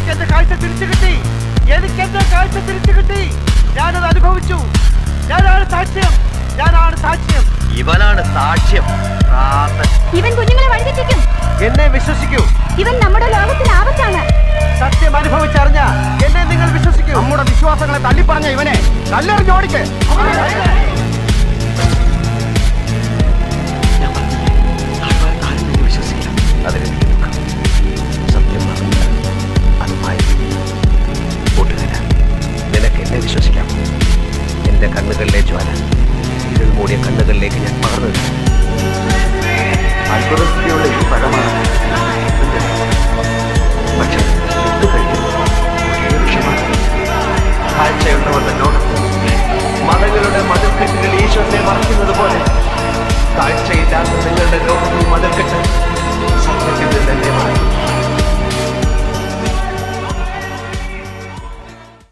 എനിക്കെന്റെ കാഴ്ച തിരിച്ചു കിട്ടി. എനിക്കെന്റെ കാഴ്ച തിരിച്ചു കിട്ടി. ഞാനത് അനുഭവിച്ചു. ഞാനാണ് സാക്ഷ്യം. ഞാനാണ് സാക്ഷ്യം. ഇവനാണ് സാക്ഷ്യം. ഇവൻ കുഞ്ഞുങ്ങളെ വഴിതെറ്റിക്കും. എന്നെ വിശ്വസിക്കൂ. ഇവൻ നമ്മുടെ ലോകത്തിന് ആപത്താണ്. സത്യം അനുഭവിച്ചറിഞ്ഞ എന്നെ നിങ്ങൾ വിശ്വസിക്കൂ. നമ്മുടെ വിശ്വാസങ്ങളെ തള്ളിപ്പറഞ്ഞ ഇവനെ കല്ലെറിഞ്ഞോടിക്ക്.